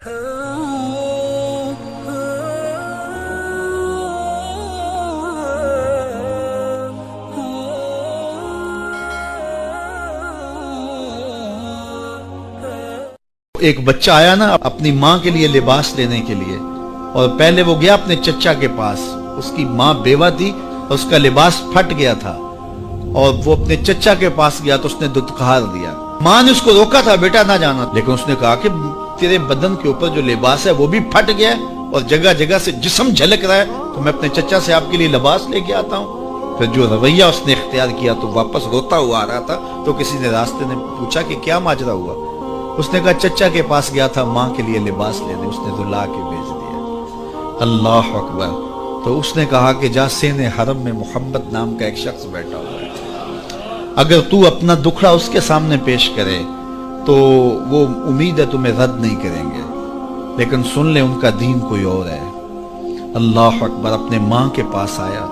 ایک بچہ آیا نا اپنی ماں کے لیے لباس لینے کے لیے، اور پہلے وہ گیا اپنے چچا کے پاس، اس کی ماں بیوہ تھی اور اس کا لباس پھٹ گیا تھا، اور وہ اپنے چچا کے پاس گیا تو اس نے دتکار دیا۔ ماں نے اس کو روکا تھا بیٹا نہ جانا، لیکن اس نے کہا کہ تیرے بدن کے اوپر جو لباس ہے وہ بھی پھٹ گیا ہے اور جگہ جگہ سے جسم جھلک رہا ہے، تو میں اپنے چچا سے آپ کے لیے لباس لے کے آتا ہوں۔ پھر جو رویہ اس نے اختیار کیا تو واپس روتا ہوا آ رہا تھا، تو کسی نے راستے نے پوچھا کہ کیا ماجرا ہوا؟ اس نے کہا چچا کے پاس گیا تھا ماں کے لیے لباس لینے، اس نے تو لا کے بھیج دیا۔ اللہ اکبر۔ تو اس نے کہا کہ جا سین حرم میں محمد نام کا ایک شخص بیٹھا ہوا ہے، اگر تو اپنا دکھڑا اس کے سامنے پیش کرے تو وہ امید ہے تمہیں رد نہیں کریں گے، لیکن سن لے ان کا دین کوئی اور ہے۔ اللہ اکبر۔ اپنے ماں کے پاس آیا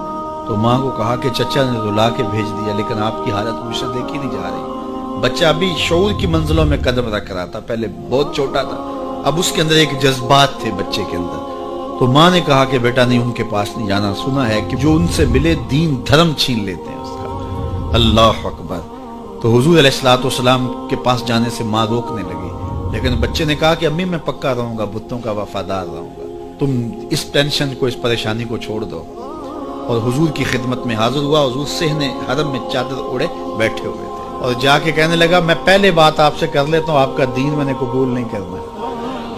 تو ماں کو کہا کہ چچا نے تو لا کے بھیج دیا، لیکن آپ کی حالت مجھ سے دیکھی نہیں جا رہی۔ بچہ ابھی شعور کی منزلوں میں قدم رکھ رہا تھا، پہلے بہت چھوٹا تھا، اب اس کے اندر ایک جذبات تھے بچے کے اندر۔ تو ماں نے کہا کہ بیٹا نہیں، ان کے پاس نہیں جانا، سنا ہے کہ جو ان سے ملے دین دھرم چھین لیتے ہیں اس کا۔ اللہ اکبر۔ تو حضور علیہ الصلوۃ والسلام کے پاس جانے سے ماں روکنے لگی، لیکن بچے نے کہا کہ امی میں پکا رہوں گا، بتوں کا وفادار رہوں گا، تم اس ٹینشن کو، اس پریشانی کو چھوڑ دو۔ اور حضور کی خدمت میں حاضر ہوا۔ حضور صحن حرم میں چادر اوڑے بیٹھے ہوئے تھے، اور جا کے کہنے لگا میں پہلے بات آپ سے کر لیتا ہوں، آپ کا دین میں نے قبول نہیں کرنا۔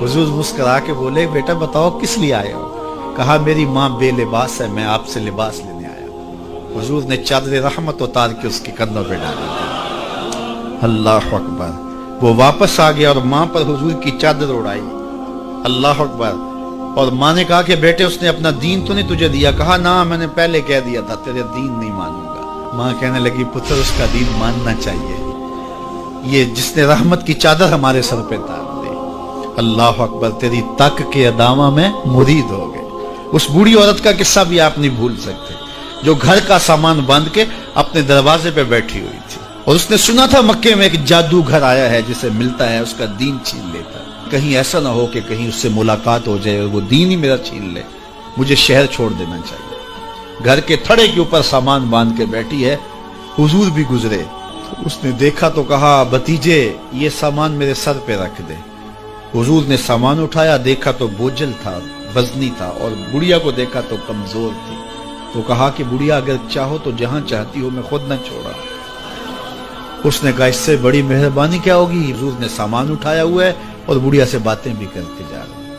حضور مسکرا کے بولے بیٹا بتاؤ کس لیے آئے ہو؟ کہا میری ماں بے لباس ہے، میں آپ سے لباس لینے آیا ہوں۔ حضور نے چادر رحمت اتار کے اس کے کندھوں پہ ڈالی۔ اللہ اکبر۔ وہ واپس آ گیا اور ماں پر حضور کی چادر اڑائی۔ اللہ اکبر۔ اور ماں نے کہا کہ بیٹے اس نے اپنا دین تو نہیں تجھے دیا؟ کہا نہ، میں نے پہلے کہہ دیا تھا تیرے دین نہیں مانوں گا۔ ماں کہنے لگی پتر اس کا دین ماننا چاہیے، یہ جس نے رحمت کی چادر ہمارے سر پہ تار دی۔ اللہ اکبر۔ تیری تک کے ادامہ میں مرید ہو گئے۔ اس بوڑھی عورت کا قصہ بھی آپ نہیں بھول سکتے، جو گھر کا سامان باندھ کے اپنے دروازے پہ بیٹھی ہوئی تھی، اور اس نے سنا تھا مکے میں ایک جادوگر آیا ہے جسے ملتا ہے اس کا دین چھین لیتا ہے، کہیں ایسا نہ ہو کہ کہیں اس سے ملاقات ہو جائے اور وہ دین ہی میرا چھین لے، مجھے شہر چھوڑ دینا چاہیے۔ گھر کے تھڑے کے اوپر سامان باندھ کے بیٹھی ہے۔ حضور بھی گزرے، اس نے دیکھا تو کہا بھتیجے یہ سامان میرے سر پہ رکھ دے۔ حضور نے سامان اٹھایا، دیکھا تو بوجھل تھا، وزنی تھا، اور بڑھیا کو دیکھا تو کمزور تھی۔ تو کہا کہ بڑھیا اگر چاہو تو جہاں چاہتی ہو میں خود نہ چھوڑا۔ اس نے کہا اس سے بڑی مہربانی کیا ہوگی؟ حضور نے سامان اٹھایا ہوا ہے اور بڑھیا سے باتیں بھی کرتے جا رہے ہیں۔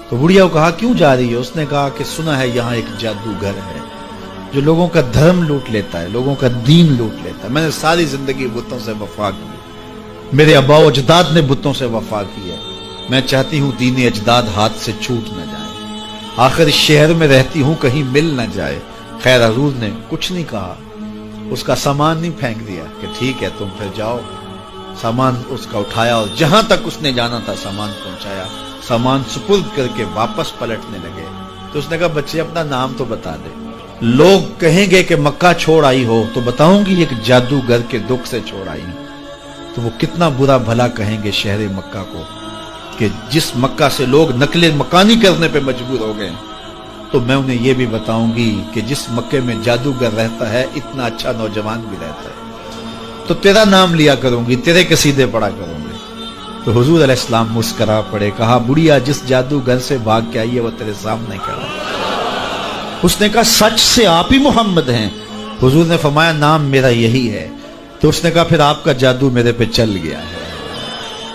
تو بڑھیا کو کہا کیوں جا رہی ہے؟ اس نے کہا کہ سنا ہے یہاں ایک جادوگر ہے جو لوگوں کا دھرم لوٹ لیتا ہے، لوگوں کا دین لوٹ لیتا ہے۔ میں نے ساری زندگی بتوں سے وفا کی، میرے آباء و اجداد نے بتوں سے وفا کی ہے، میں چاہتی ہوں دین اجداد ہاتھ سے چھوٹ نہ جائے، آخر اس شہر میں رہتی ہوں کہیں مل نہ جائے۔ خیر حضور نے کچھ نہیں کہا، اس کا سامان نہیں پھینک دیا کہ ٹھیک ہے تم پھر جاؤ۔ سامان اس کا اٹھایا اور جہاں تک اس نے جانا تھا سامان پہنچایا، سامان سپرد کر کے واپس پلٹنے لگے۔ تو اس نے کہا بچے اپنا نام تو بتا دے، لوگ کہیں گے کہ مکہ چھوڑ آئی ہو تو بتاؤں گی ایک جادوگر کے دکھ سے چھوڑ آئی ہوں، تو وہ کتنا برا بھلا کہیں گے شہر مکہ کو کہ جس مکہ سے لوگ نقل مکانی کرنے پہ مجبور ہو گئے۔ تو میں انہیں یہ بھی بتاؤں گی کہ جس مکے میں جادوگر رہتا ہے اتنا اچھا نوجوان بھی رہتا ہے، تو تیرا نام لیا کروں گی، تیرے قصیدے پڑھا کروں گی۔ تو حضور علیہ السلام مسکرا پڑے، کہا بڑھیا جس جادوگر سے بھاگ کے آئی ہے وہ تیرے سامنے کھڑا ہے۔ اس نے کہا سچ سے آپ ہی محمد ہیں؟ حضور نے فرمایا نام میرا یہی ہے۔ تو اس نے کہا پھر آپ کا جادو میرے پہ چل گیا ہے۔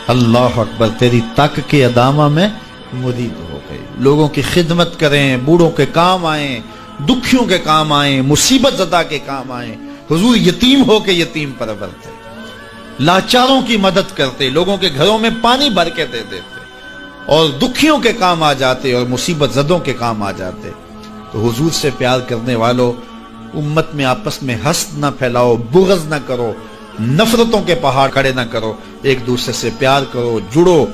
اللہ اکبر۔ تیری تک کے ادامہ میں مرید ہو گئی، لوگوں کی خدمت کریں، بوڑھوں کے کام آئیں، دکھیوں کے کام آئیں، مصیبت زدہ کے کام آئیں۔ حضور یتیم ہو کے یتیم پرور تھے، لاچاروں کی مدد کرتے، لوگوں کے گھروں میں پانی بھر کے دے دیتے، اور دکھیوں کے کام آ جاتے اور مصیبت زدوں کے کام آ جاتے۔ تو حضور سے پیار کرنے والوں، امت میں آپس میں حسد نہ پھیلاؤ، بغض نہ کرو، نفرتوں کے پہاڑ کھڑے نہ کرو، ایک دوسرے سے پیار کرو، جڑو،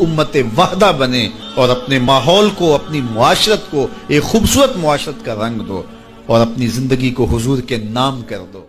امت وحدہ بنے، اور اپنے ماحول کو، اپنی معاشرت کو ایک خوبصورت معاشرت کا رنگ دو، اور اپنی زندگی کو حضور کے نام کر دو۔